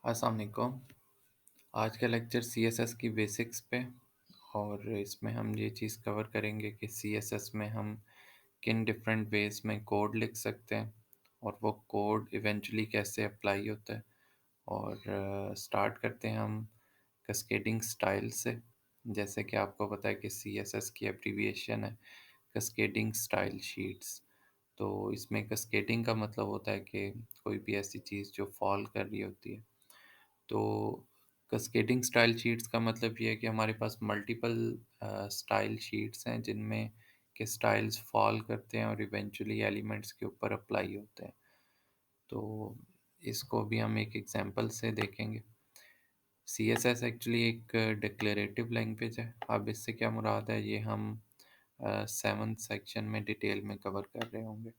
अस्सलाम वालेकुम। आज का लेक्चर सीएसएस की बेसिक्स पे और इसमें हम ये चीज़ कवर करेंगे कि सीएसएस में हम किन डिफरेंट वेज में कोड लिख सकते हैं और वो कोड इवेंचुअली कैसे अप्लाई होता है। और स्टार्ट करते हैं हम कैस्केडिंग स्टाइल से। जैसे कि आपको पता है कि सीएसएस की एब्रीविएशन है कैस्केडिंग स्टाइल शीट्स। तो इसमें कैस्केडिंग का मतलब होता है कि कोई भी ऐसी चीज़ जो फॉल कर रही होती है। तो कैस्केडिंग स्टाइल शीट्स का मतलब ये है कि हमारे पास मल्टीपल स्टाइल शीट्स हैं जिनमें के स्टाइल्स फॉल करते हैं और इवेंचुअली एलिमेंट्स के ऊपर अप्लाई होते हैं। तो इसको भी हम एक एग्जांपल से देखेंगे। सीएसएस एक्चुअली एक डिक्लेरेटिव लैंग्वेज है। अब इससे क्या मुराद है ये हम सेवन्थ सेक्शन में डिटेल में कवर कर रहे होंगे।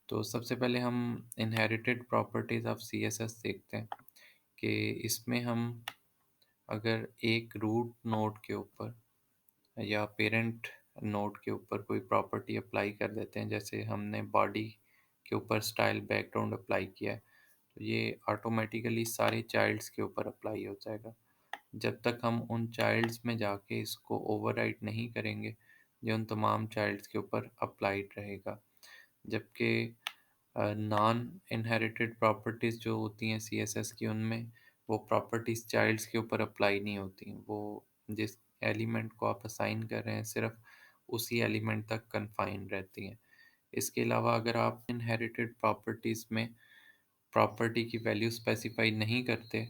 तो सबसे पहले हम इनहेरिटेड प्रॉपर्टीज ऑफ सीएसएस देखते हैं कि इसमें हम अगर एक रूट नोड के ऊपर या पेरेंट नोड के ऊपर कोई प्रॉपर्टी अप्लाई कर देते हैं, जैसे हमने बॉडी के ऊपर स्टाइल बैकग्राउंड अप्लाई किया है, तो ये ऑटोमेटिकली सारे चाइल्ड्स के ऊपर अप्लाई हो जाएगा जब तक हम उन चाइल्ड्स में जाके इसको ओवरराइट नहीं करेंगे। ये उन तमाम चाइल्ड्स के ऊपर अप्लाइड रहेगा। जबकि नॉन इनहेरिटेड प्रॉपर्टीज़ जो होती हैं सीएसएस की, उनमें वो प्रॉपर्टीज़ चाइल्ड्स के ऊपर अप्लाई नहीं होती। वो जिस एलिमेंट को आप असाइन कर रहे हैं सिर्फ उसी एलिमेंट तक कन्फाइन रहती हैं। इसके अलावा अगर आप इनहेरिटेड प्रॉपर्टीज़ में प्रॉपर्टी की वैल्यू स्पेसिफाई नहीं करते,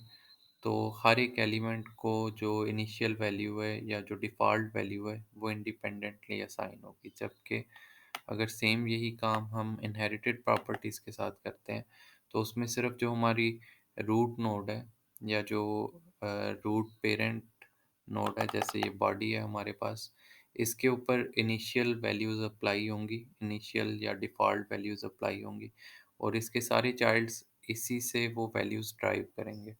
तो हर एक एलिमेंट को जो इनिशियल वैल्यू है या जो डिफ़ॉल्ट वैल्यू है वो इंडिपेंडेंटली असाइन होगी। जबकि अगर सेम यही काम हम इनहेरिटेड प्रॉपर्टीज़ के साथ करते हैं, तो उसमें सिर्फ जो हमारी रूट नोड है या जो रूट पेरेंट नोड है, जैसे ये बॉडी है हमारे पास, इसके ऊपर इनिशियल वैल्यूज़ अप्लाई होंगी, इनिशियल या डिफ़ॉल्ट वैल्यूज़ अप्लाई होंगी और इसके सारे चाइल्ड्स इसी से वो वैल्यूज़ ड्राइव करेंगे।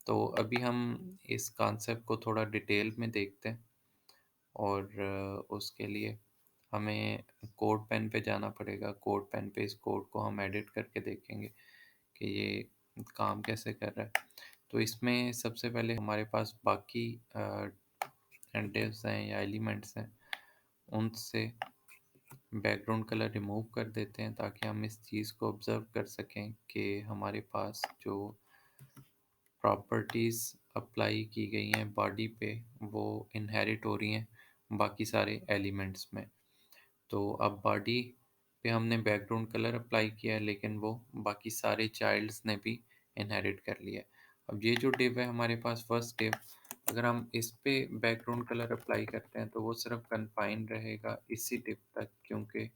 तो अभी हम इस कॉन्सेप्ट को थोड़ा डिटेल में देखते हैं और उसके लिए हमें कोड पेन पे जाना पड़ेगा। कोड पेन पे इस कोड को हम एडिट करके देखेंगे कि ये काम कैसे कर रहा है। तो इसमें सबसे पहले हमारे पास बाकी डिव्स हैं या एलिमेंट्स हैं, उनसे बैकग्राउंड कलर रिमूव कर देते हैं ताकि हम इस चीज़ को ऑब्ज़र्व कर सकें कि हमारे पास जो प्रॉपर्टीज़ अप्लाई की गई हैं बॉडी पे वो इनहेरिट हो रही हैं बाकी सारे एलिमेंट्स में। तो अब बॉडी पे हमने बैकग्राउंड कलर अप्लाई किया है, लेकिन वो बाकी सारे चाइल्ड्स ने भी इनहेरिट कर लिया है। अब ये जो डिव है हमारे पास फर्स्ट डिव, अगर हम इस पे बैकग्राउंड कलर अप्लाई करते हैं तो वो सिर्फ कन्फाइंड रहेगा इसी डिव तक, क्योंकि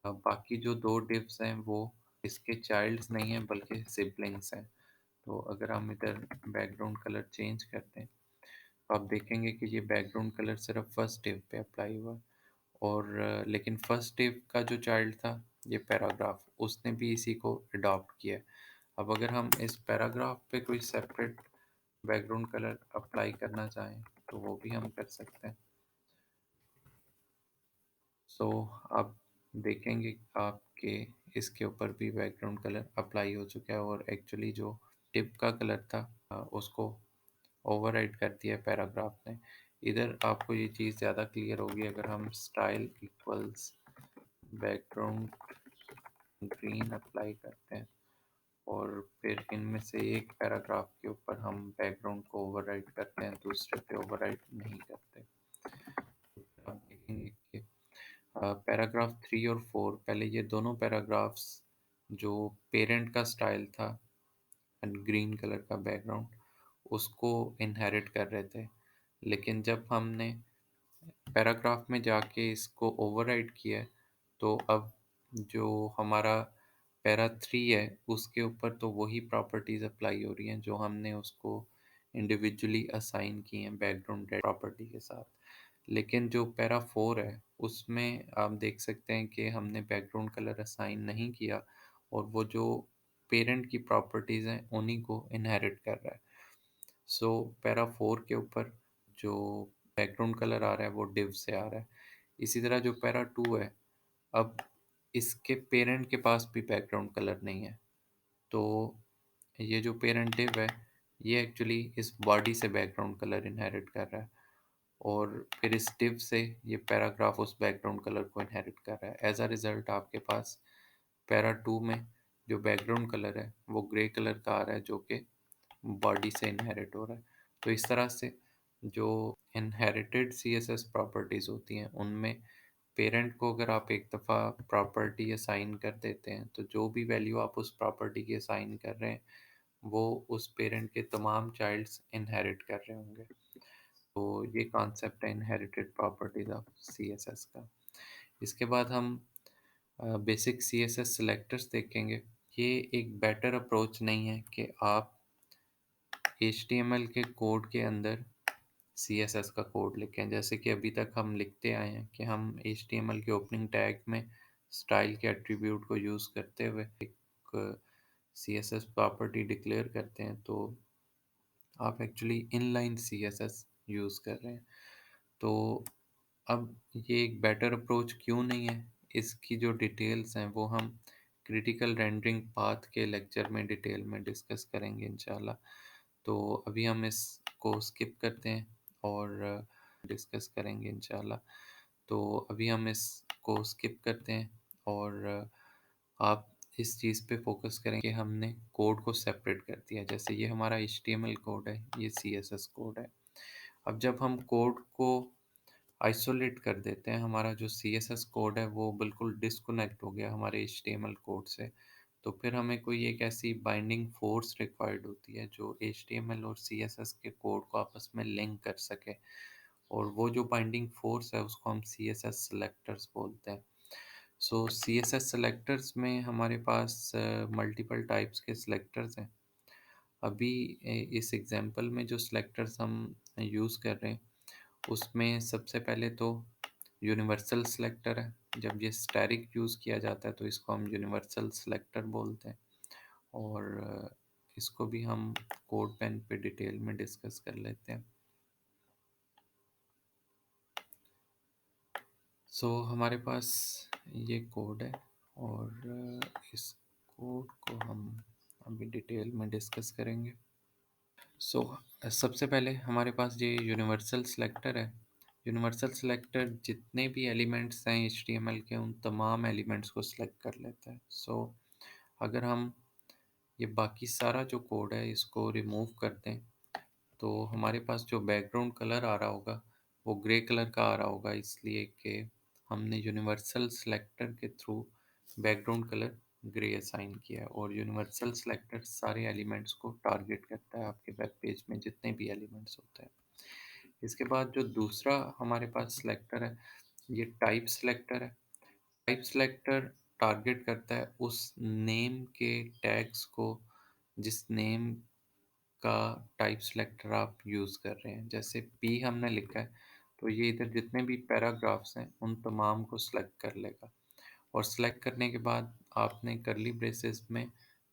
बाकी जो दो डिव्स हैं वो इसके चाइल्ड्स नहीं हैं बल्कि सिबलिंग्स हैं। तो अगर हम इधर बैकग्राउंड कलर चेंज करते हैं तो आप देखेंगे कि ये बैकग्राउंड कलर सिर्फ फर्स्ट डिव पे अप्लाई हुआ है। और लेकिन फर्स्ट डिव का जो चाइल्ड था ये पैराग्राफ, उसने भी इसी को अडॉप्ट किया है। अब अगर हम इस पैराग्राफ पे कोई सेपरेट बैकग्राउंड कलर अप्लाई करना चाहें तो वो भी हम कर सकते हैं। सो आप देखेंगे आपके इसके ऊपर भी बैकग्राउंड कलर अप्लाई हो चुका है और एक्चुअली जो टिप का कलर था उसको ओवरराइड कर दिया पैराग्राफ ने। इधर आपको ये चीज़ ज़्यादा क्लियर होगी अगर हम style equals background green apply करते हैं और फिर इनमें से एक पैराग्राफ के ऊपर हम बैकग्राउंड को ओवरराइड करते हैं, दूसरे पे ओवरराइड नहीं करते। आप देखेंगे कि पैराग्राफ 3 और 4, पहले ये दोनों पैराग्राफ्स जो पेरेंट का स्टाइल था एंड ग्रीन कलर का बैकग्राउंड, उसको इनहेरिट कर रहे थे। लेकिन जब हमने पैराग्राफ में जाके इसको ओवरराइड किया है, तो अब जो हमारा पैरा 3 है उसके ऊपर तो वही प्रॉपर्टीज़ अप्लाई हो रही हैं जो हमने उसको इंडिविजुअली असाइन की हैं बैकग्राउंड प्रॉपर्टी के साथ। लेकिन जो पैरा 4 है उसमें आप देख सकते हैं कि हमने बैकग्राउंड कलर असाइन नहीं किया और वो जो पेरेंट की प्रॉपर्टीज़ हैं उन्हीं को इनहेरिट कर रहा है। सो पैरा 4 के ऊपर जो बैकग्राउंड कलर आ रहा है वो डिव से आ रहा है। इसी तरह जो पैरा 2 है, अब इसके पेरेंट के पास भी बैकग्राउंड कलर नहीं है, तो ये जो पेरेंट div है, ये एक्चुअली इस बॉडी से बैकग्राउंड कलर इनहेरिट कर रहा है, और फिर इस div से ये पैराग्राफ उस बैकग्राउंड कलर को इनहेरिट कर रहा है। एज अ रिजल्ट आपके पास पैरा 2 में जो बैकग्राउंड कलर है वो ग्रे कलर का आ रहा है, जो कि बॉडी से इनहेरिट हो रहा है। तो इस तरह से जो इनहेरिटेड CSS प्रॉपर्टीज़ होती हैं, उनमें पेरेंट को अगर आप एक दफ़ा प्रॉपर्टी असाइन कर देते हैं, तो जो भी वैल्यू आप उस प्रॉपर्टी की असाइन कर रहे हैं, वो उस पेरेंट के तमाम चाइल्ड्स इनहेरिट कर रहे होंगे। तो ये कॉन्सेप्ट है इनहेरिटेड प्रॉपर्टीज़ ऑफ CSS का। इसके बाद हम बेसिक CSS सिलेक्टर्स देखेंगे। ये एक बेटर अप्रोच नहीं है कि आप HTML के कोड के अंदर CSS का कोड लिखें, जैसे कि अभी तक हम लिखते आए हैं कि हम HTML के ओपनिंग टैग में स्टाइल के एट्रीब्यूट को यूज़ करते हुए एक CSS प्रॉपर्टी डिक्लेयर करते हैं, तो आप एक्चुअली इनलाइन CSS यूज़ कर रहे हैं। तो अब ये एक बेटर अप्रोच क्यों नहीं है, इसकी जो डिटेल्स हैं वो हम क्रिटिकल रेंडरिंग पाथ के लेक्चर में डिटेल में डिस्कस करेंगे इंशाल्लाह। तो अभी हम इसको स्किप करते हैं और डिस्कस करेंगे इंशाल्लाह। तो अभी हम इसको स्किप करते हैं और आप इस चीज़ पे फोकस करें कि हमने कोड को सेपरेट कर दिया। जैसे ये हमारा HTML कोड है, ये CSS कोड है। अब जब हम कोड को आइसोलेट कर देते हैं, हमारा जो CSS कोड है वो बिल्कुल डिस्कनेक्ट हो गया हमारे HTML कोड से, तो फिर हमें कोई एक ऐसी बाइंडिंग फोर्स रिक्वायर्ड होती है जो HTML और CSS के कोड को आपस में लिंक कर सके, और वो जो बाइंडिंग फोर्स है उसको हम CSS सेलेक्टर्स बोलते हैं। सो CSS सेलेक्टर्स में हमारे पास मल्टीपल टाइप्स के सेलेक्टर्स हैं। अभी इस एग्जांपल में जो सेलेक्टर्स हम यूज़ कर रहे हैं, उसमें सबसे पहले तो यूनिवर्सल सिलेक्टर है। जब ये स्टैटिक यूज़ किया जाता है तो इसको हम यूनिवर्सल सिलेक्टर बोलते हैं, और इसको भी हम कोड पेन पे डिटेल में डिस्कस कर लेते हैं। सो हमारे पास ये कोड है, और इस कोड को हम अभी डिटेल में डिस्कस करेंगे। सो सबसे पहले हमारे पास ये यूनिवर्सल सिलेक्टर है। यूनिवर्सल सिलेक्टर जितने भी एलिमेंट्स हैं HTML के, उन तमाम एलिमेंट्स को सिलेक्ट कर लेता है। सो अगर हम ये बाकी सारा जो कोड है इसको रिमूव कर दें, तो हमारे पास जो बैकग्राउंड कलर आ रहा होगा वो ग्रे कलर का आ रहा होगा, इसलिए कि हमने यूनिवर्सल सिलेक्टर के through background colour grey assign किया है। और यूनिवर्सल सिलेक्टर सारे एलिमेंट्स को टारगेट करता है, आपके वेब पेज में जितने भी एलिमेंट्स होते हैं। इसके बाद जो दूसरा हमारे पास सिलेक्टर है, ये टाइप सिलेक्टर है। टाइप सिलेक्टर टारगेट करता है उस नेम के टैग्स को जिस नेम का टाइप सिलेक्टर आप यूज़ कर रहे हैं। जैसे पी हमने लिखा है, तो ये इधर जितने भी पैराग्राफ्स हैं उन तमाम को सिलेक्ट कर लेगा, और सिलेक्ट करने के बाद आपने करली ब्रेसेस में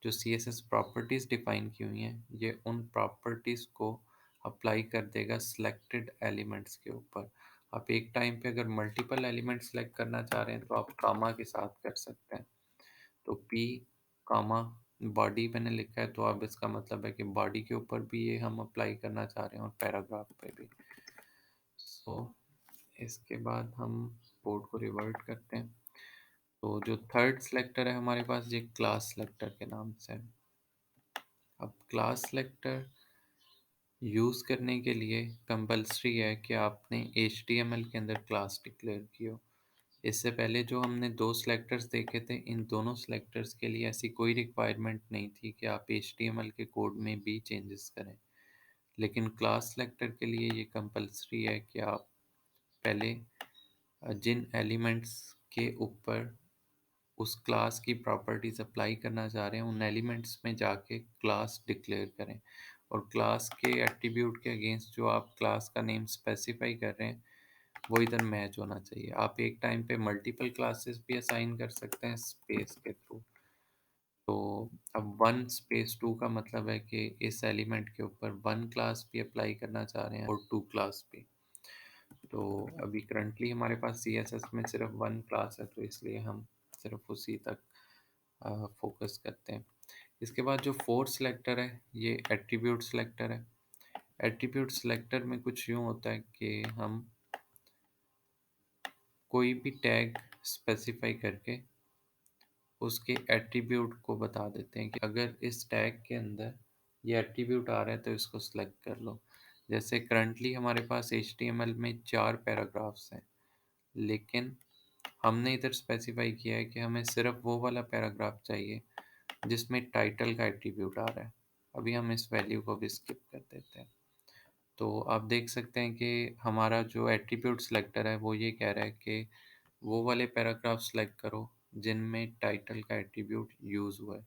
जो CSS प्रॉपर्टीज़ डिफ़ाइन की हुई हैं, ये उन प्रॉपर्टीज़ को अप्लाई कर देगा सिलेक्टेड एलिमेंट्स के ऊपर। आप एक टाइम पे अगर मल्टीपल एलिमेंट सेलेक्ट करना चाह रहे हैं तो आप कामा के साथ कर सकते हैं। तो पी कामा बॉडी मैंने लिखा है, तो अब इसका मतलब है कि बॉडी के ऊपर भी ये हम अप्लाई करना चाह रहे हैं और पैराग्राफ पे भी। सो इसके बाद हम कोड को रिवर्ट करते हैं। तो जो थर्ड सेलेक्टर है हमारे पास, ये क्लास सेलेक्टर के नाम से है। अब क्लास सेलेक्टर यूज़ करने के लिए कंपलसरी है कि आपने HTML के अंदर क्लास डिक्लेयर की हो। इससे पहले जो हमने दो सेलेक्टर्स देखे थे, इन दोनों सेलेक्टर्स के लिए ऐसी कोई रिक्वायरमेंट नहीं थी कि आप HTML के कोड में भी चेंजेस करें, लेकिन क्लास सेलेक्टर के लिए ये कंपलसरी है कि आप पहले जिन एलिमेंट्स के ऊपर उस क्लास की प्रॉपर्टीज़ अप्लाई करना चाह रहे हैं, उन एलिमेंट्स में जाके क्लास डिक्लेयर करें, और क्लास के एट्रीब्यूट के अगेंस्ट जो आप क्लास का नेम स्पेसिफाई कर रहे हैं वो इधर मैच होना चाहिए। आप एक टाइम पे मल्टीपल क्लासेस भी असाइन कर सकते हैं स्पेस के थ्रू। तो अब वन स्पेस टू का मतलब है कि इस एलिमेंट के ऊपर वन क्लास भी अप्लाई करना चाह रहे हैं और टू क्लास भी। तो अभी करंटली हमारे पास CSS में सिर्फ वन क्लास है, तो इसलिए हम सिर्फ उसी तक फोकस करते हैं। इसके बाद जो फोर्थ सिलेक्टर है ये एट्रीब्यूट सिलेक्टर है। एट्रीब्यूट सिलेक्टर में कुछ यूँ होता है कि हम कोई भी टैग स्पेसिफाई करके उसके एट्रीब्यूट को बता देते हैं कि अगर इस टैग के अंदर ये एट्रीब्यूट आ रहा है तो इसको सिलेक्ट कर लो। जैसे करंटली हमारे पास HTML में 4 पैराग्राफ्स हैं, लेकिन हमने इधर स्पेसिफाई किया है कि हमें सिर्फ वो वाला पैराग्राफ चाहिए जिसमें टाइटल का एट्रीब्यूट आ रहा है। अभी हम इस वैल्यू को भी स्किप कर देते हैं। तो आप देख सकते हैं कि हमारा जो एट्रीब्यूट सिलेक्टर है वो ये कह रहा है कि वो वाले पैराग्राफ सेलेक्ट करो जिनमें टाइटल का एट्रीब्यूट यूज़ हुआ है।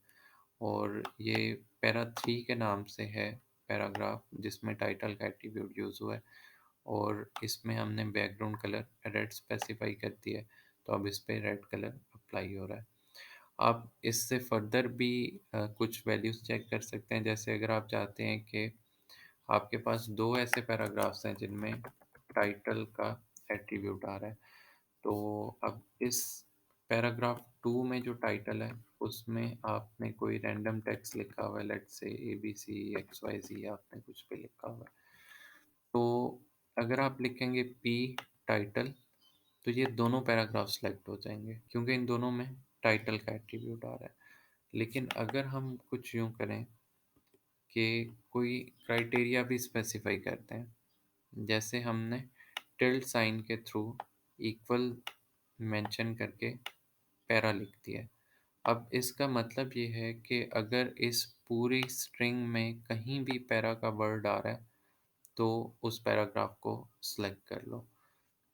और ये पैरा 3 के नाम से है पैराग्राफ जिसमें टाइटल का एट्रीब्यूट यूज़ हुआ है, और इसमें हमने बैकग्राउंड कलर रेड स्पेसिफाई कर दिया है, तो अब इस पे रेड कलर अप्लाई हो रहा है। आप इससे फर्दर भी कुछ वैल्यूज़ चेक कर सकते हैं। जैसे अगर आप चाहते हैं कि आपके पास 2 ऐसे पैराग्राफ्स हैं जिनमें टाइटल का एट्रीब्यूट आ रहा है, तो अब इस पैराग्राफ 2 में जो टाइटल है उसमें आपने कोई रैंडम टेक्स्ट लिखा हुआ है, लेट्स से ABC XYZ आपने कुछ पे लिखा हुआ है। तो अगर आप लिखेंगे P टाइटल, तो ये दोनों पैराग्राफ सेलेक्ट हो जाएंगे क्योंकि इन दोनों में टाइटल का एट्रीब्यूट आ रहा है। लेकिन अगर हम कुछ यूँ करें कि कोई क्राइटेरिया भी स्पेसिफाई करते हैं, जैसे हमने टिल्ड साइन के थ्रू इक्वल मेंशन करके पैरा लिख दिया है। अब इसका मतलब ये है कि अगर इस पूरी स्ट्रिंग में कहीं भी पैरा का वर्ड आ रहा है तो उस पैराग्राफ को सिलेक्ट कर लो।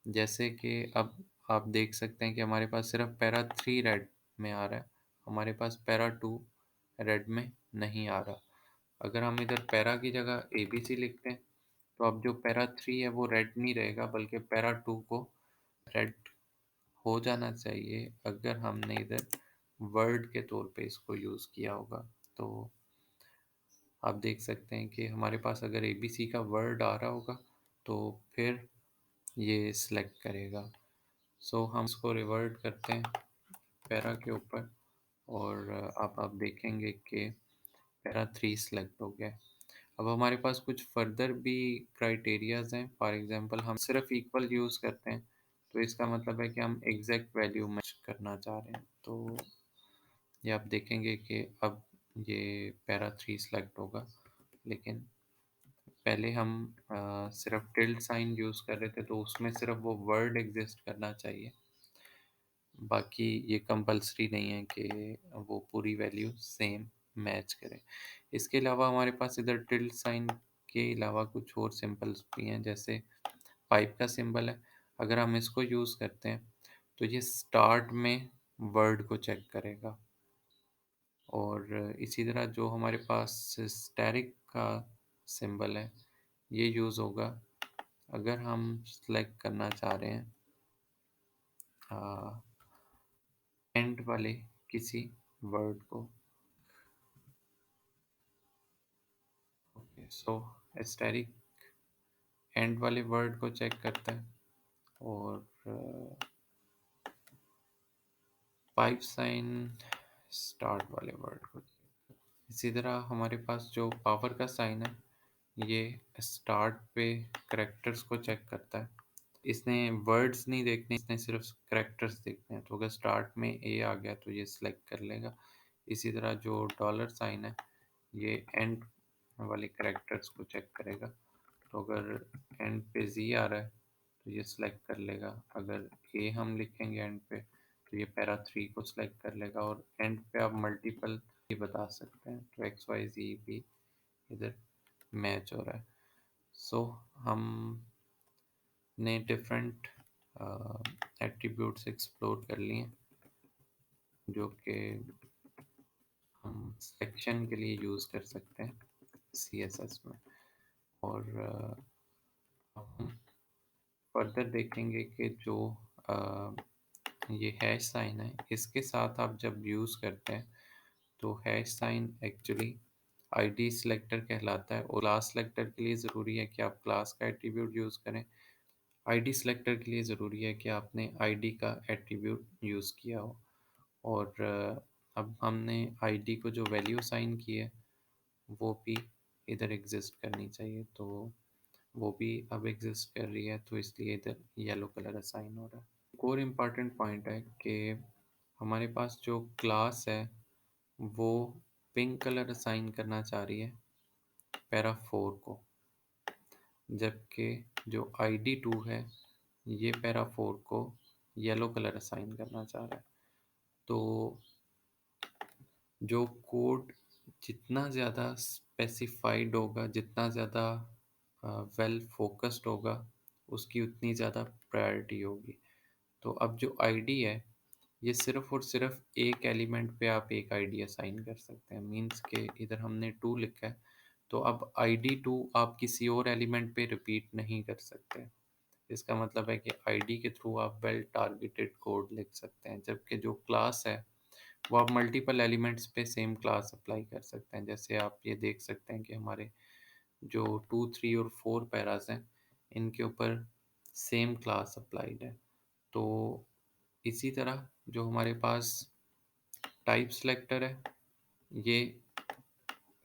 जैसे कि अब आप देख सकते हैं कि हमारे पास सिर्फ पैरा 3 रेड में आ रहा है, हमारे पास पैरा 2 रेड में नहीं आ रहा। अगर हम इधर पैरा की जगह ABC लिखते हैं तो अब जो पैरा 3 है वो रेड नहीं रहेगा, बल्कि पैरा 2 को रेड हो जाना चाहिए अगर हमने इधर वर्ड के तौर पे इसको यूज़ किया होगा। तो आप देख सकते हैं कि हमारे पास अगर ABC का वर्ड आ रहा होगा तो फिर ये सिलेक्ट करेगा। सो हम इसको रिवर्ट करते हैं पैरा के ऊपर, और आप देखेंगे कि पैरा 3 सिलेक्ट हो गया है। अब हमारे पास कुछ फर्दर भी क्राइटेरियाज हैं। फॉर एग्जांपल हम सिर्फ इक्वल यूज़ करते हैं, तो इसका मतलब है कि हम एग्जैक्ट वैल्यू मैच करना चाह रहे हैं। तो ये आप देखेंगे कि अब ये पैरा 3 सेलेक्ट होगा, लेकिन पहले हम सिर्फ टिल्ड साइन यूज़ कर रहे थे तो उसमें सिर्फ वो वर्ड एग्जिस्ट करना चाहिए, बाकी ये कंपलसरी नहीं है कि वो पूरी वैल्यू सेम मैच करे। इसके अलावा हमारे पास इधर टिल्ड साइन के अलावा कुछ और सिंबल्स भी हैं, जैसे पाइप का सिंबल है। अगर हम इसको यूज़ करते हैं तो ये स्टार्ट में वर्ड को चेक करेगा, और इसी तरह जो हमारे पास स्टैरिक का सिंबल है ये यूज़ होगा अगर हम सेलेक्ट करना चाह रहे हैं एंड वाले किसी वर्ड को। ओके, सो एस्टेरिक एंड वाले वर्ड को चेक करता है, और पाइप साइन स्टार्ट वाले वर्ड को। इसी तरह हमारे पास जो पावर का साइन है ये स्टार्ट पे करेक्टर्स को चेक करता है। इसने वर्ड्स नहीं देखने, इसने सिर्फ करेक्टर्स देखने हैं, तो अगर स्टार्ट में A आ गया तो ये सिलेक्ट कर लेगा। इसी तरह जो डॉलर साइन है ये एंड वाले करेक्टर्स को चेक करेगा, तो अगर एंड पे Z आ रहा है तो ये सिलेक्ट कर लेगा। अगर A हम लिखेंगे एंड पे तो ये पैरा 3 को सिलेक्ट कर लेगा, और एंड पे आप मल्टीपल भी बता सकते हैं, तो XYZ भी इधर मैच हो रहा है। सो हमने डिफरेंट एट्रीब्यूट्स एक्सप्लोर कर लिए जो कि हम सिलेक्शन के लिए यूज़ कर सकते हैं CSS में। और हम फर्दर देखेंगे कि जो ये हैश साइन है इसके साथ आप जब यूज़ करते हैं तो hash sign actually ID selector कहलाता है, और क्लास सिलेक्टर के लिए ज़रूरी है कि आप क्लास का एट्रीब्यूट यूज़ करें। आईडी सिलेक्टर के लिए ज़रूरी है कि आपने आईडी का एट्रीब्यूट यूज़ किया हो। और अब हमने आईडी को जो वैल्यू असाइन की है वो भी इधर एग्जिस्ट करनी चाहिए, तो वो भी अब एग्जिस्ट कर रही है, तो इसलिए इधर येलो कलर असाइन हो रहा है। एक और इम्पॉर्टेंट पॉइंट है कि हमारे पास जो क्लास है वो पिंक कलर असाइन करना चाह रही है पैरा 4 को, जबकि जो ID2 है ये पैरा 4 को येलो कलर असाइन करना चाह रहा है। तो जो कोड जितना ज़्यादा स्पेसिफाइड होगा, जितना ज़्यादा वेल फोकस्ड होगा, उसकी उतनी ज़्यादा प्रायोरिटी होगी। तो अब जो आईडी है ये सिर्फ और सिर्फ एक एलिमेंट पे आप एक आईडी असाइन कर सकते हैं। मींस के इधर हमने 2 लिखा है, तो अब ID2 आप किसी और एलिमेंट पे रिपीट नहीं कर सकते। इसका मतलब है कि आईडी के थ्रू आप वेल टारगेटेड कोड लिख सकते हैं, जबकि जो क्लास है वो आप मल्टीपल एलिमेंट्स पे सेम क्लास अप्लाई कर सकते हैं। जैसे आप ये देख सकते हैं कि हमारे जो 2, 3 और 4 पैराज हैं इनके ऊपर सेम क्लास अप्लाइड है। तो इसी तरह जो हमारे पास टाइप सिलेक्टर है ये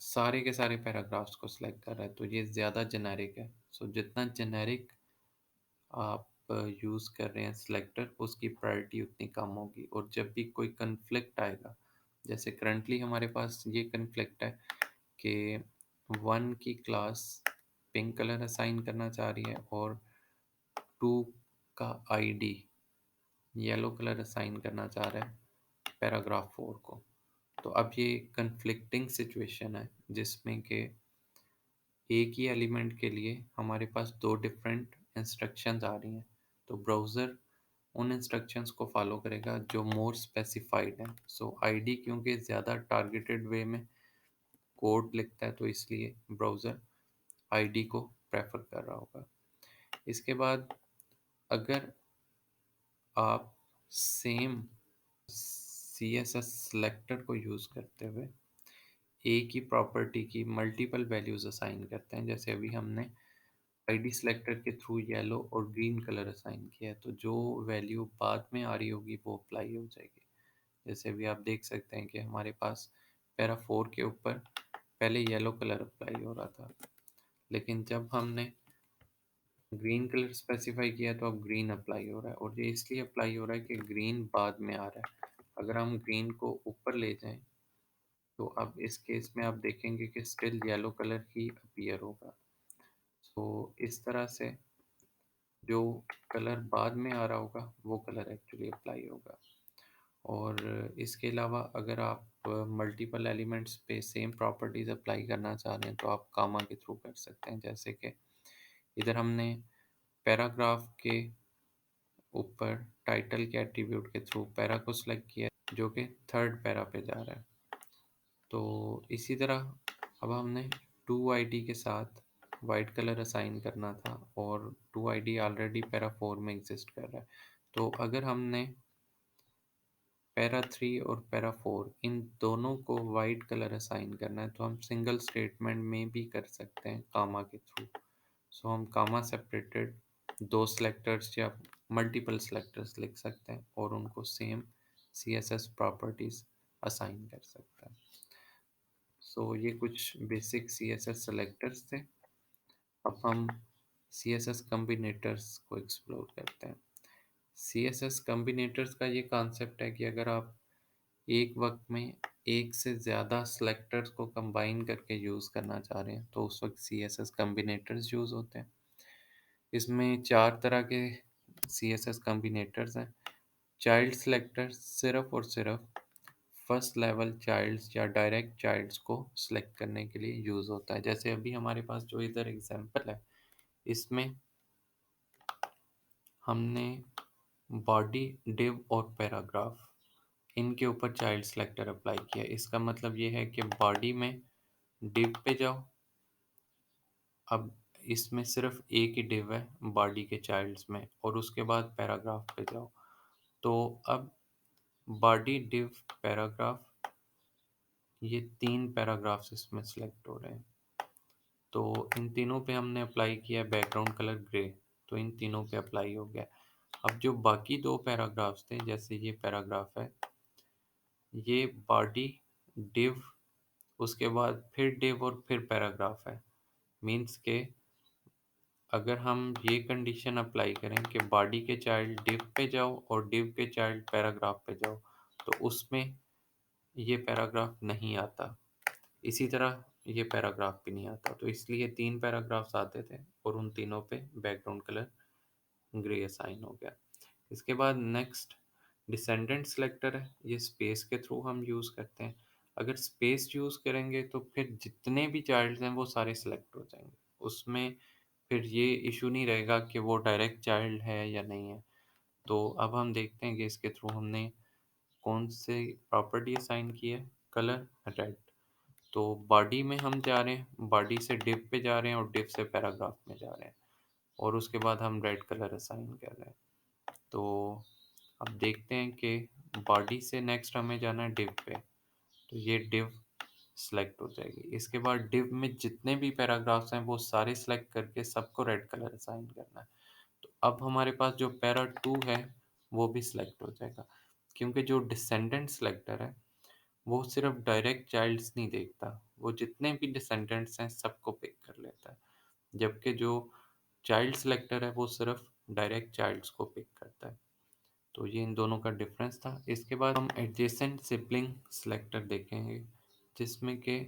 सारे के सारे पैराग्राफ्स को सिलेक्ट कर रहा है, तो ये ज़्यादा जेनेरिक है। सो जितना जेनेरिक आप यूज़ कर रहे हैं सिलेक्टर, उसकी प्रायोरिटी उतनी कम होगी। और जब भी कोई कन्फ्लिक्ट आएगा, जैसे करंटली हमारे पास ये कन्फ्लिक्ट है कि 1 की क्लास पिंक कलर असाइन करना चाह रही है और 2 का आईडी येलो कलर असाइन करना चाह रहा है पैराग्राफ 4 को। तो अब ये कन्फ्लिक्टिंग सिचुएशन है जिसमें कि एक ही एलिमेंट के लिए हमारे पास 2 डिफरेंट इंस्ट्रक्शंस आ रही हैं। तो ब्राउज़र उन इंस्ट्रक्शंस को फॉलो करेगा जो मोर स्पेसिफाइड हैं। सो आईडी क्योंकि ज़्यादा टारगेटेड वे में कोड लिखता है, तो इसलिए ब्राउज़र आईडी को प्रेफर कर रहा होगा। इसके बाद अगर आप सेम CSS सिलेक्टर को यूज़ करते हुए एक ही प्रॉपर्टी की मल्टीपल वैल्यूज असाइन करते हैं, जैसे अभी हमने आईडी सिलेक्टर के थ्रू येलो और ग्रीन कलर असाइन किया है, तो जो वैल्यू बाद में आ रही होगी वो अप्लाई हो जाएगी। जैसे अभी आप देख सकते हैं कि हमारे पास पैरा 4 के ऊपर पहले येलो कलर अप्लाई हो रहा था, लेकिन जब हमने ग्रीन कलर स्पेसिफाई किया तो अब ग्रीन अप्लाई हो रहा है। और ये इसलिए अप्लाई हो रहा है कि ग्रीन बाद में आ रहा है। अगर हम ग्रीन को ऊपर ले जाएं तो अब इस केस में आप देखेंगे कि स्टिल येलो कलर ही अपीयर होगा। तो इस तरह से जो कलर बाद में आ रहा होगा वो कलर एक्चुअली अप्लाई होगा। और इसके अलावा अगर आप मल्टीपल एलिमेंट्स पे सेम प्रॉपर्टीज अप्लाई करना चाह रहे हैं तो आप कामा के थ्रू कर सकते हैं। जैसे कि इधर हमने पैराग्राफ के ऊपर टाइटल के एट्रीब्यूट के थ्रू पैरा को सिलेक्ट किया जो कि थर्ड पैरा पे जा रहा है। तो इसी तरह अब हमने 2 ID के साथ वाइट कलर असाइन करना था और 2 ID ऑलरेडी पैरा 4 में एग्जिस्ट कर रहा है। तो अगर हमने पैरा 3 और पैरा 4 इन दोनों को वाइट कलर असाइन करना है तो हम सिंगल स्टेटमेंट में भी कर सकते हैं कामा के थ्रू। सो हम कामा सेपरेटेड 2 सेलेक्टर्स या मल्टीपल सेलेक्टर्स लिख सकते हैं और उनको सेम CSS प्रॉपर्टीज असाइन कर सकते हैं। सो ये कुछ बेसिक CSS सेलेक्टर्स थे। अब हम CSS कम्बिनेटर्स को एक्सप्लोर करते हैं। CSS कम्बिनेटर्स का ये कॉन्सेप्ट है कि अगर आप एक वक्त में एक से ज़्यादा सेलेक्टर्स को कंबाइन करके यूज़ करना चाह रहे हैं तो उस वक्त CSS कम्बिनेटर्स यूज़ होते हैं। इसमें 4 तरह के CSS कम्बिनेटर्स हैं। चाइल्ड सेलेक्टर सिर्फ और सिर्फ फर्स्ट लेवल चाइल्ड्स या डायरेक्ट चाइल्ड्स को सिलेक्ट करने के लिए यूज़ होता है। जैसे अभी हमारे पास जो इधर एग्जांपल है इसमें हमने बॉडी, डिव और पैराग्राफ इनके ऊपर चाइल्ड सेलेक्टर अप्लाई किया। इसका मतलब ये है कि बॉडी में डिव पे जाओ। अब इसमें सिर्फ एक ही डिव है बॉडी के चाइल्ड्स में, और उसके बाद पैराग्राफ पे जाओ। तो अब बॉडी, डिव, पैराग्राफ, ये 3 पैराग्राफ्स इसमें सेलेक्ट हो रहे हैं। तो इन तीनों पे हमने अप्लाई किया बैकग्राउंड कलर ग्रे, तो इन तीनों पे अप्लाई हो गया। अब जो बाकी 2 पैराग्राफ्स थे, जैसे ये पैराग्राफ है ये बॉडी, डिव, उसके बाद फिर डिव और फिर पैराग्राफ है। मीन्स के अगर हम ये कंडीशन अप्लाई करें कि बॉडी के चाइल्ड डिव पे जाओ और डिव के चाइल्ड पैराग्राफ पे जाओ, तो उसमें ये पैराग्राफ नहीं आता। इसी तरह ये पैराग्राफ भी नहीं आता, तो इसलिए 3 पैराग्राफ्स आते थे और उन तीनों पे बैकग्राउंड कलर ग्रे असाइन हो गया। इसके बाद नेक्स्ट डिसेंडेंट सेलेक्टर है, ये स्पेस के थ्रू हम यूज़ करते हैं। अगर स्पेस यूज़ करेंगे तो फिर जितने भी चाइल्ड्स हैं वो सारे सिलेक्ट हो जाएंगे, उसमें फिर ये इशू नहीं रहेगा कि वो डायरेक्ट चाइल्ड है या नहीं है। तो अब हम देखते हैं कि इसके थ्रू हमने कौन से प्रॉपर्टी असाइन की है। कलर रेड, तो बॉडी में हम जा रहे हैं, बॉडी से डिव पे जा रहे हैं और डिव से पैराग्राफ में जा रहे हैं, और उसके बाद हम रेड कलर असाइन कर रहे हैं। तो अब देखते हैं कि बॉडी से नेक्स्ट हमें जाना है डिव पे, तो ये डिव सेलेक्ट हो जाएगी। इसके बाद डिव में जितने भी पैराग्राफ्स हैं वो सारे सेलेक्ट करके सबको रेड कलर असाइन करना है। तो अब हमारे पास जो पैरा 2 है वो भी सिलेक्ट हो जाएगा, क्योंकि जो डिसेंडेंट सेलेक्टर है वो सिर्फ डायरेक्ट चाइल्ड्स नहीं देखता, वो जितने भी डिसेंडेंट्स हैं सबको पिक कर लेता है, जबकि जो चाइल्ड सेलेक्टर है वो सिर्फ डायरेक्ट चाइल्ड्स को पिक करता है। तो ये इन दोनों का डिफरेंस था। इसके बाद हम एडजेसेंट सिबलिंग सेलेक्टर देखेंगे, जिसमें कि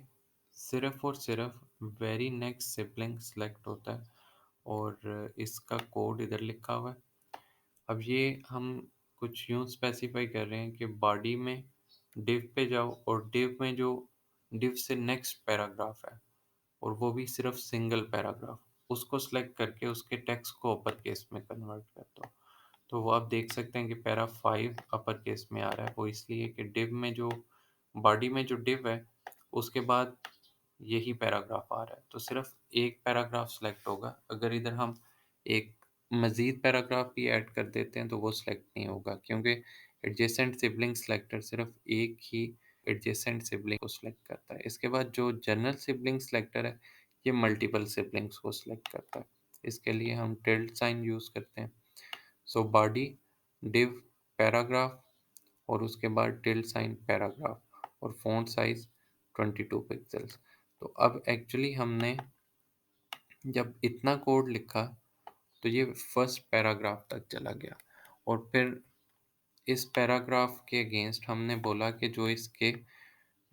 सिर्फ और सिर्फ वेरी नेक्स्ट सिबलिंग सेलेक्ट होता है, और इसका कोड इधर लिखा हुआ है। अब ये हम कुछ यूँ स्पेसिफाई कर रहे हैं कि बॉडी में डिव पे जाओ और डिव में जो डिव से नेक्स्ट पैराग्राफ है, और वो भी सिर्फ सिंगल पैराग्राफ, उसको सेलेक्ट करके उसके टेक्स्ट को अपर केस में कन्वर्ट कर दो। तो वो आप देख सकते हैं कि पैरा 5 अपर केस में आ रहा है, वो इसलिए कि डिव में जो बॉडी में जो डिव है उसके बाद यही पैराग्राफ आ रहा है, तो सिर्फ एक पैराग्राफ सेलेक्ट होगा। अगर इधर हम एक मज़ीद पैराग्राफ भी ऐड कर देते हैं तो वो सिलेक्ट नहीं होगा, क्योंकि एडजेसेंट सिबलिंग सेलेक्टर सिर्फ एक ही एडजेसेंट सिबलिंग को सिलेक्ट करता है। इसके बाद जो जनरल सिबलिंग सेलेक्टर है ये मल्टीपल सिबलिंग्स को सिलेक्ट करता है। इसके लिए हम टिल्ड साइन यूज़ करते हैं। सो बॉडी, डिव, पैराग्राफ, और उसके बाद टिल्ड साइन पैराग्राफ, और फ़ॉन्ट साइज 22 पिक्सेल्स। तो अब एक्चुअली हमने जब इतना कोड लिखा तो ये फर्स्ट पैराग्राफ तक चला गया, और फिर इस पैराग्राफ के अगेंस्ट हमने बोला कि जो इसके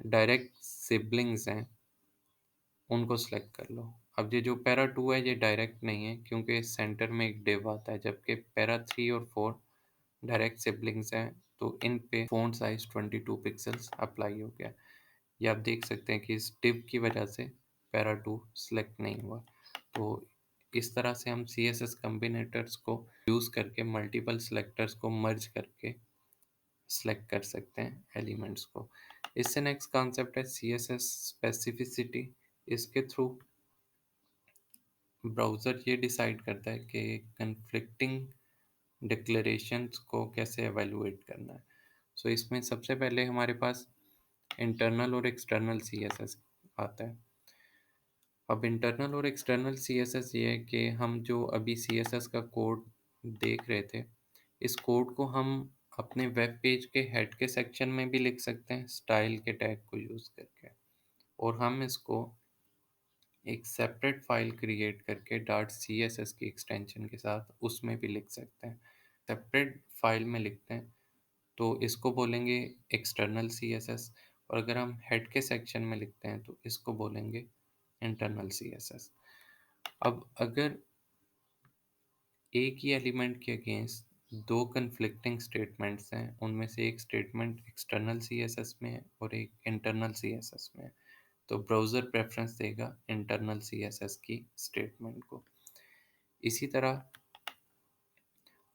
डायरेक्ट सिबलिंग्स हैं उनको सेलेक्ट कर लो। अब ये जो पैरा 2 है ये डायरेक्ट नहीं है, क्योंकि सेंटर में एक डिव आता है, जबकि पैरा 3 और 4 डायरेक्ट सिबलिंग्स हैं, तो इन पे फ़ॉन्ट साइज 22 पिक्सेल्स अप्लाई हो गया। ये आप देख सकते हैं कि इस div की वजह से पैरा 2 सेलेक्ट नहीं हुआ। तो इस तरह से हम CSS कम्बिनेटर्स को यूज़ करके मल्टीपल सेलेक्टर्स को मर्ज करके सेलेक्ट कर सकते हैं एलिमेंट्स को। इससे नेक्स्ट कॉन्सेप्ट है CSS स्पेसिफिसिटी। इसके थ्रू ब्राउज़र ये डिसाइड करता है कि कन्फ्लिक्टिंग डिक्लेरेशंस को कैसे एवेलुएट करना है। सो इसमें सबसे पहले हमारे पास इंटरनल और एक्सटर्नल CSS आता है। अब इंटरनल और एक्सटर्नल CSS ये है कि हम जो अभी CSS का कोड देख रहे थे, इस कोड को हम अपने वेब पेज के हेड के सेक्शन में भी लिख सकते हैं स्टाइल के टैग को यूज़ करके, और हम इसको एक सेपरेट फाइल क्रिएट करके डॉट CSS की एक्सटेंशन के साथ उसमें भी लिख सकते हैं। सेपरेट फाइल में लिखते हैं तो इसको बोलेंगे एक्सटर्नल CSS, और अगर हम हेड के सेक्शन में लिखते हैं तो इसको बोलेंगे इंटरनल CSS। अब अगर एक ही एलिमेंट के अगेंस्ट दो कन्फ्लिक्टिंग स्टेटमेंट्स हैं, उनमें से एक स्टेटमेंट एक्सटर्नल CSS में है और एक इंटरनल CSS में है, तो ब्राउज़र प्रेफरेंस देगा इंटरनल CSS की स्टेटमेंट को। इसी तरह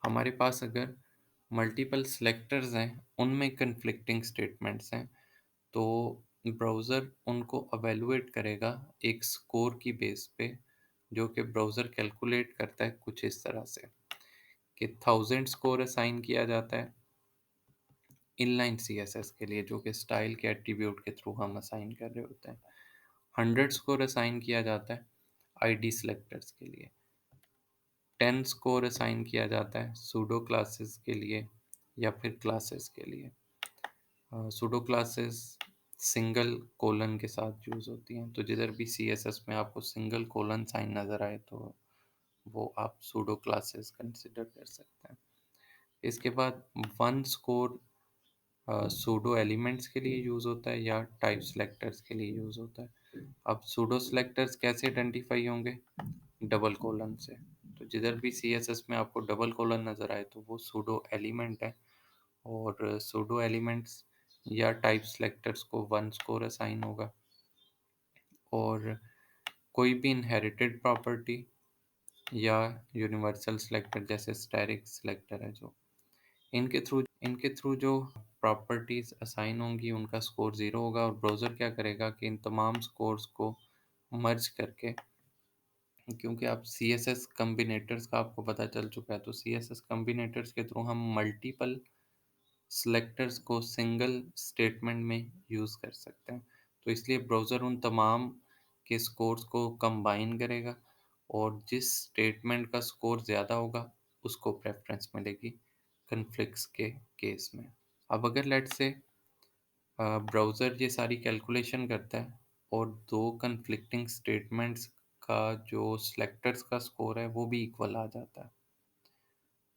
हमारे पास अगर मल्टीपल सेलेक्टर्स हैं, उनमें कन्फ्लिक्टिंग स्टेटमेंट्स हैं, तो ब्राउज़र उनको अवेलुएट करेगा एक स्कोर की बेस पे, जो कि ब्राउज़र कैलकुलेट करता है कुछ इस तरह से कि 1000 स्कोर असाइन किया जाता है इनलाइन CSS के लिए, जो कि स्टाइल के एट्रीब्यूट के थ्रू हम असाइन कर रहे होते हैं। 100 स्कोर असाइन किया जाता है ID सेलेक्टर्स के लिए। 10 स्कोर असाइन किया जाता है सूडो क्लासेस के लिए या फिर क्लासेस के लिए। सूडो क्लासेस सिंगल कोलन के साथ यूज़ होती हैं, तो जिधर भी सीएसएस में आपको सिंगल कोलन साइन नज़र आए तो वो आप सूडो क्लासेस कंसिडर कर सकते हैं। इसके बाद वन स्कोर सूडो एलिमेंट्स के लिए यूज़ होता है या टाइप सेलेक्टर्स के लिए यूज़ होता है। अब सूडो सेलेक्टर्स कैसे आइडेंटिफाई होंगे? डबल कोलन से। तो जिधर भी सीएसएस में आपको डबल कोलन नज़र आए तो वो सूडो एलिमेंट है, और सूडो एलिमेंट्स या टाइप सेलेक्टर्स को वन स्कोर असाइन होगा। और कोई भी इनहेरिटेड प्रॉपर्टी या यूनिवर्सल सिलेक्टर जैसे स्टैटिक सिलेक्टर है जो, इनके थ्रू जो प्रॉपर्टीज असाइन होंगी उनका स्कोर ज़ीरो होगा, और ब्राउज़र क्या करेगा कि इन तमाम स्कोर्स को मर्ज करके, क्योंकि आप सी एस एस कम्बिनेटर्स का आपको पता चल चुका है, तो सी एस एस कम्बिनेटर्स के थ्रू हम मल्टीपल सेलेक्टर्स को सिंगल स्टेटमेंट में यूज़ कर सकते हैं। तो इसलिए ब्राउज़र उन तमाम के स्कोर्स को कंबाइन करेगा, और जिस स्टेटमेंट का स्कोर ज़्यादा होगा उसको प्रेफरेंस मिलेगी कन्फ्लिक्ट्स के केस में। अब अगर लेट्स से ब्राउज़र ये सारी कैलकुलेशन करता है और दो कन्फ्लिक्टिंग स्टेटमेंट्स का जो सेलेक्टर्स का स्कोर है वो भी इक्वल आ जाता है,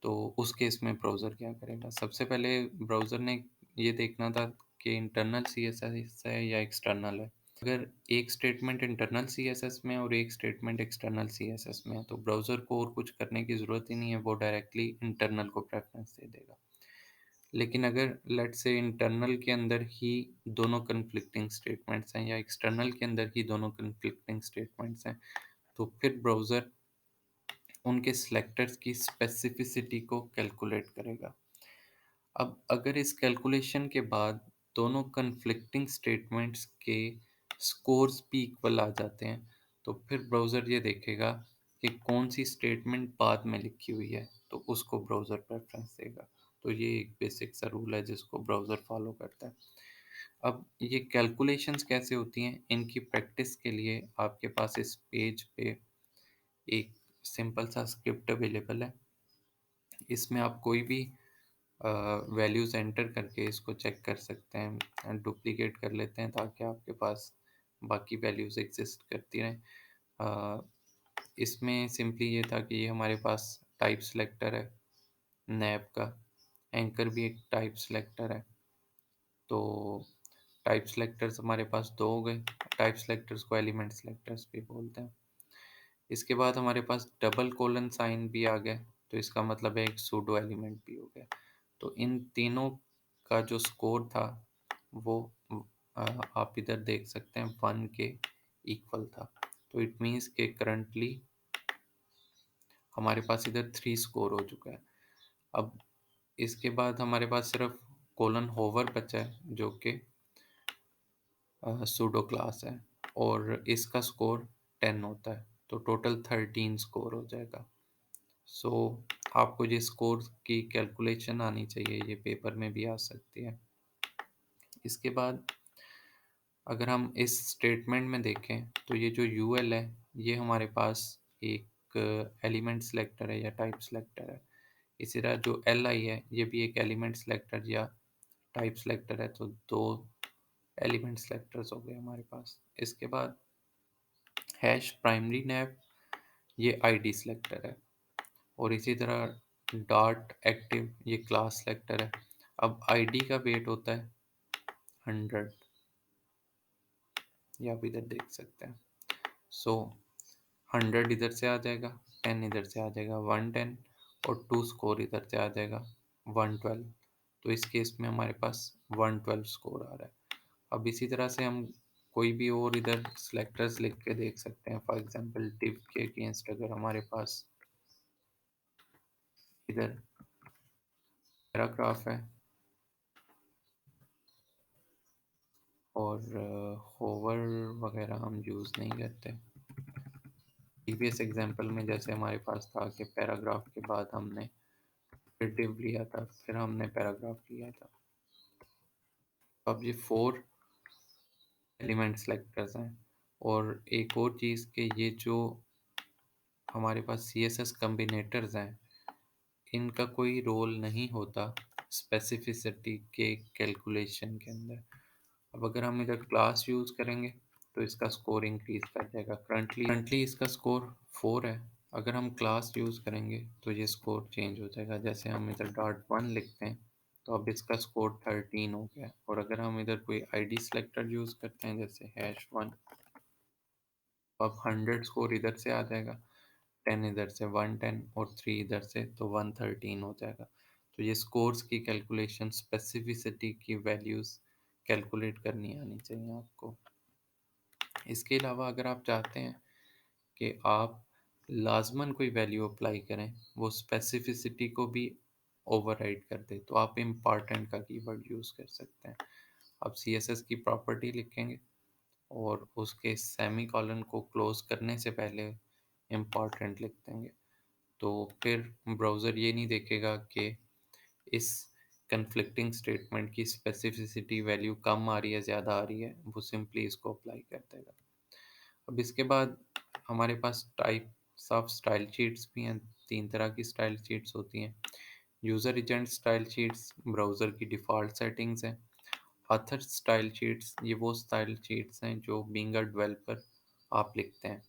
तो उस केस में ब्राउज़र क्या करेगा? सबसे पहले ब्राउज़र ने ये देखना था कि इंटरनल सीएसएस है या एक्सटर्नल है। अगर एक स्टेटमेंट इंटरनल सीएसएस में है और एक स्टेटमेंट एक्सटर्नल सीएसएस में है, तो ब्राउज़र को और कुछ करने की ज़रूरत ही नहीं है, वो डायरेक्टली इंटरनल को प्रेफ़रेंस दे देगा। लेकिन अगर लेट्स से इंटरनल के अंदर ही दोनों कन्फ्लिक्टिंग स्टेटमेंट्स हैं या एक्सटर्नल के अंदर ही दोनों कन्फ्लिक्टिंग स्टेटमेंट्स हैं, तो फिर ब्राउज़र उनके सेलेक्टर्स की स्पेसिफिसिटी को कैलकुलेट करेगा। अब अगर इस कैलकुलेशन के बाद दोनों कन्फ्लिक्टिंग स्टेटमेंट्स के स्कोर्स भी इक्वल आ जाते हैं, तो फिर ब्राउज़र ये देखेगा कि कौन सी स्टेटमेंट बाद में लिखी हुई है, तो उसको ब्राउज़र प्रेफरेंस देगा। तो ये एक बेसिक सा रूल है जिसको ब्राउज़र फॉलो करता है। अब ये कैलकुलेशंस कैसे होती हैं, इनकी प्रैक्टिस के लिए आपके पास इस पेज पे एक सिंपल सा स्क्रिप्ट अवेलेबल है। इसमें आप कोई भी वैल्यूज़ एंटर करके इसको चेक कर सकते हैं एंड डुप्लिकेट कर लेते हैं ताकि आपके पास बाकी वैल्यूज़ एग्जिस्ट करती रहें। अ, इसमें सिंपली ये था कि ये हमारे पास टाइप सेलेक्टर है नैब का, एंकर भी एक टाइप सेलेक्टर है। तो टाइप सेलेक्टर्स हमारे पास दो हो गए, टाइप सेलेक्टर्स को एलिमेंट सेलेक्टर्स भी बोलते हैं। इसके बाद हमारे पास डबल कोलन साइन भी आ गया, तो इसका मतलब है एक सूडो एलिमेंट भी हो गया। तो इन तीनों का जो स्कोर था वो आप इधर देख सकते हैं 1 के इक्वल था। तो इट मीन्स के करंटली हमारे पास इधर 3 स्कोर हो चुका है। अब इसके बाद हमारे पास सिर्फ कोलन होवर बचा है जो कि सूडो क्लास है, और इसका स्कोर 10 होता है, तो टोटल 13 स्कोर हो जाएगा। सो आपको ये स्कोर की कैलकुलेशन आनी चाहिए, ये पेपर में भी आ सकती है। इसके बाद अगर हम इस स्टेटमेंट में देखें तो ये जो यूएल है ये हमारे पास एक एलिमेंट सेलेक्टर है या टाइप सेलेक्टर है। इसी तरह जो एल आई है ये भी एक एलिमेंट सेलेक्टर या टाइप सेलेक्टर है, तो दो एलिमेंट सेलेक्टर्स हो गए हमारे पास। इसके बाद हैश प्राइमरी नैप ये आईडी सेलेक्टर है, और इसी तरह डॉट एक्टिव ये क्लास सेलेक्टर है। अब आईडी का वेट होता है 100, ये आप इधर देख सकते हैं। सो 100 इधर से आ जाएगा, 10 इधर से आ जाएगा 110, और 2 स्कोर इधर से आ जाएगा 112। तो इस केस में हमारे पास 112 स्कोर आ रहा है। अब इसी तरह से हम कोई भी और इधर सेलेक्टर्स लिख के देख सकते हैं। फॉर एग्जांपल डिव के अगेंस्ट अगर हमारे पास इधर पैराग्राफ है और होवर वगैरह हम यूज़ नहीं करते। प्रीवियस एग्जांपल में जैसे हमारे पास था कि पैराग्राफ के बाद हमने फिर डिव लिया था, फिर हमने पैराग्राफ लिया था। अब ये 4 एलिमेंट सेलेक्टर्स हैं, और एक और चीज़ कि ये जो हमारे पास सी एस एस कम्बिनेटर्स हैं इनका कोई रोल नहीं होता स्पेसिफिसिटी के कैलकुलेशन के अंदर। अब अगर हम इधर क्लास यूज़ करेंगे तो इसका स्कोर इंक्रीज कर जाएगा। करंटली इसका स्कोर 4 है। अगर हम क्लास यूज़ करेंगे तो ये स्कोर चेंज हो जाएगा। जैसे हम इधर डॉट 1 लिखते हैं तो अब इसका स्कोर 13 हो गया। और अगर हम इधर कोई आईडी सेलेक्टर यूज़ करते हैं जैसे #1, अब 100 स्कोर इधर से आ जाएगा, 10 इधर से, 110 और 3 इधर से, तो 113 हो जाएगा। तो ये स्कोर्स की कैलकुलेशन, स्पेसिफिसिटी की वैल्यूज़ कैलकुलेट करनी आनी चाहिए आपको। इसके अलावा अगर आप चाहते हैं कि आप लाजमन कोई वैल्यू अप्लाई करें, वो स्पेसिफिसिटी को भी ओवरराइड कर दे, तो आप इम्पॉर्टेंट का कीवर्ड यूज़ कर सकते हैं। आप CSS की प्रॉपर्टी लिखेंगे और उसके सेमी कॉलन को क्लोज करने से पहले इम्पॉर्टेंट लिख देंगे, तो फिर ब्राउज़र ये नहीं देखेगा कि इस कन्फ्लिक्टिंग स्टेटमेंट की स्पेसिफिसिटी वैल्यू कम आ रही है, ज़्यादा आ रही है, वो सिंपली इसको अप्लाई कर देगा। अब इसके बाद हमारे पास टाइप्स ऑफ स्टाइल शीट्स भी हैं। 3 तरह की स्टाइल शीट्स होती हैं। User agent style sheets browser की डिफ़ॉल्ट सेटिंग्स हैं। ऑथर स्टाइल शीट्स, ये वो स्टाइल शीट्स हैं जो बीइंग अ डेवलपर आप लिखते हैं।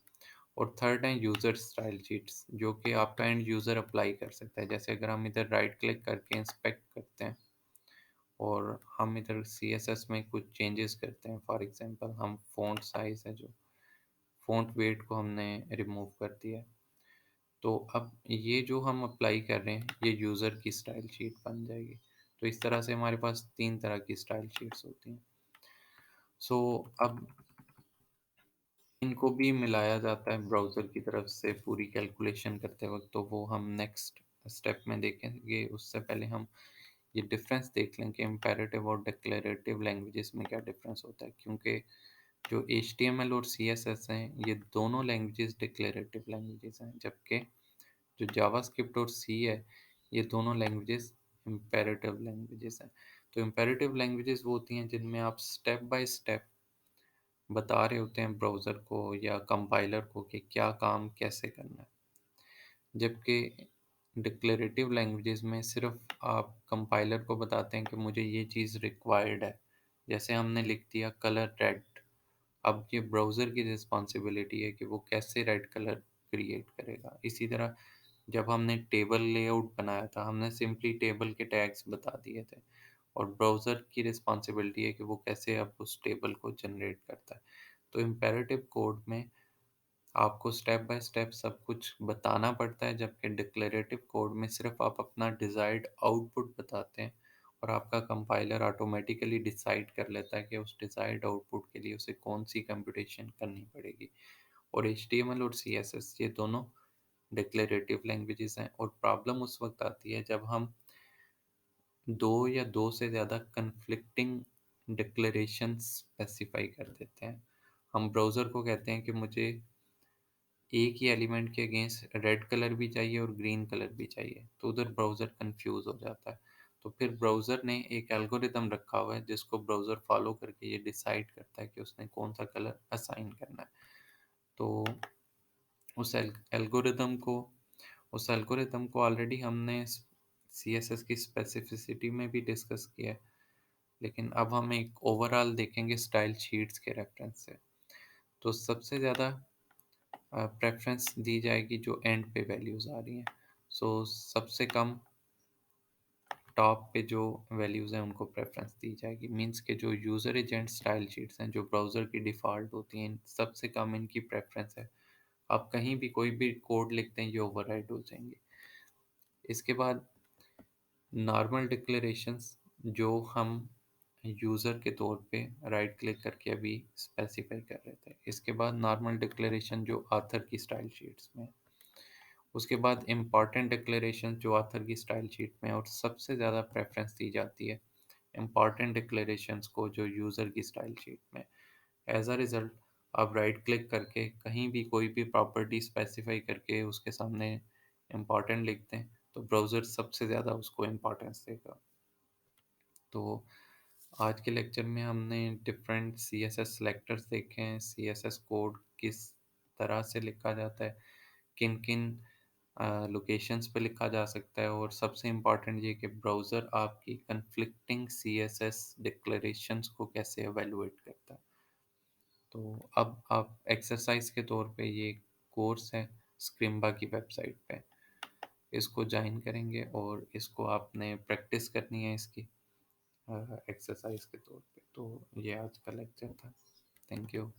और थर्ड है यूज़र स्टाइल शीट्स, जो कि आपका एंड यूज़र अप्लाई कर सकता है। जैसे अगर हम इधर राइट क्लिक करके इंस्पेक्ट करते हैं और हम इधर CSS में कुछ चेंजेस करते हैं, फॉर एग्जांपल हम फ़ॉन्ट साइज़ है जो फ़ॉन्ट वेट को हमने रिमूव कर दिया है, तो अब ये जो हम अप्लाई कर रहे हैं ये यूज़र की स्टाइल शीट बन जाएगी। तो इस तरह से हमारे पास 3 तरह की स्टाइल शीट्स होती हैं। सो अब इनको भी मिलाया जाता है ब्राउज़र की तरफ से पूरी कैलकुलेशन करते वक्त, तो वो हम नेक्स्ट स्टेप में देखेंगे। उससे पहले हम ये डिफरेंस देख लें कि इम्पेरेटिव और डिक्लेरेटिव लैंग्वेजेस में क्या डिफरेंस होता है, क्योंकि जो HTML और CSS हैं ये दोनों लैंग्वेजेस डिक्लेरेटिव लैंग्वेजेस हैं, जबकि जो जावास्क्रिप्ट और सी है ये दोनों लैंग्वेजेस इम्पेरेटिव लैंग्वेजेस हैं। तो इम्पेरेटिव लैंग्वेजेस वो होती हैं जिनमें आप स्टेप बाय स्टेप बता रहे होते हैं ब्राउज़र को या कंपाइलर को कि क्या काम कैसे करना है, जबकि डिक्लेरेटिव लैंग्वेजेस में सिर्फ आप कंपाइलर को बताते हैं कि मुझे ये चीज़ रिक्वायर्ड है। जैसे हमने लिख दिया कलर रेड, अब ये ब्राउज़र की रिस्पॉन्सिबिलिटी है कि वो कैसे रेड कलर क्रिएट करेगा। इसी तरह जब हमने टेबल लेआउट बनाया था हमने सिंपली टेबल के टैग्स बता दिए थे, और ब्राउज़र की रिस्पॉन्सिबिलिटी है कि वो कैसे अब उस टेबल को जनरेट करता है। तो इम्पेरेटिव कोड में आपको स्टेप बाय स्टेप सब कुछ बताना पड़ता है, जबकि डिक्लेरेटिव कोड में सिर्फ आप अपना डिज़ायर्ड आउटपुट बताते हैं और आपका कंपाइलर ऑटोमेटिकली डिसाइड कर लेता है कि उस डिज़ायर्ड आउटपुट के लिए उसे कौन सी कंप्यूटेशन करनी पड़ेगी। और HTML और CSS ये दोनों डिक्लेरेटिव लैंग्वेजेस हैं, और प्रॉब्लम उस वक्त आती है जब हम दो या दो से ज़्यादा कन्फ्लिक्टिंग डिक्लेरेशन स्पेसिफाई कर देते हैं। हम ब्राउज़र को कहते हैं कि मुझे एक ही एलिमेंट के अगेंस्ट रेड कलर भी चाहिए और ग्रीन कलर भी चाहिए, तो उधर ब्राउज़र कंफ्यूज हो जाता है। तो फिर ब्राउज़र ने एक एल्गोरिदम रखा हुआ है जिसको ब्राउज़र फॉलो करके ये डिसाइड करता है कि उसने कौन सा कलर असाइन करना है। तो उस एल्गोरिदम को ऑलरेडी हमने CSS की स्पेसिफिसिटी में भी डिस्कस किया है, लेकिन अब हम एक ओवरऑल देखेंगे स्टाइल शीट्स के रेफरेंस से। तो सबसे ज़्यादा प्रेफरेंस दी जाएगी जो एंड पे वैल्यूज़ आ रही हैं। सो सबसे कम टॉप पे जो वैल्यूज़ हैं उनको प्रेफरेंस दी जाएगी। मींस के जो यूज़र एजेंट स्टाइल शीट्स हैं जो ब्राउज़र की डिफ़ॉल्ट होती हैं, सबसे कम इनकी प्रेफरेंस है। आप कहीं भी कोई भी कोड लिखते हैं ये ओवरराइड हो जाएंगे। इसके बाद नॉर्मल डिक्लेरेशंस जो हम यूज़र के तौर पे राइट क्लिक करके अभी स्पेसिफाई कर रहे थे। इसके बाद नॉर्मल डिक्लेरेशन जो ऑथर की स्टाइल शीट्स में है। उसके बाद इम्पॉर्टेंट डिक्लेरेशन जो ऑथर की स्टाइल शीट में है, और सबसे ज़्यादा प्रेफरेंस दी जाती है इम्पॉर्टेंट डिक्लेरेशंस को जो यूज़र की स्टाइल शीट में। एज अ रिज़ल्ट आप राइट क्लिक करके कहीं भी कोई भी प्रॉपर्टी स्पेसिफाई करके उसके सामने इम्पॉर्टेंट लिखते हैं तो ब्राउज़र सबसे ज़्यादा उसको इम्पोर्टेंस देगा। तो आज के लेक्चर में हमने डिफरेंट CSS सेलेक्टर्स देखे हैं, CSS कोड किस तरह से लिखा जाता है, किन किन लोकेशंस पे लिखा जा सकता है, और सबसे इम्पोर्टेंट ये कि ब्राउज़र आपकी कन्फ्लिक्टिंग सीएसएस डिक्लेरेशंस को कैसे एवेलुएट करता है। तो अब आप एक्सरसाइज के तौर पे ये कोर्स है स्क्रिम्बा की वेबसाइट पे, इसको ज्वाइन करेंगे और इसको आपने प्रैक्टिस करनी है इसकी एक्सरसाइज के तौर पे। तो ये आज का लेक्चर था। Thank you.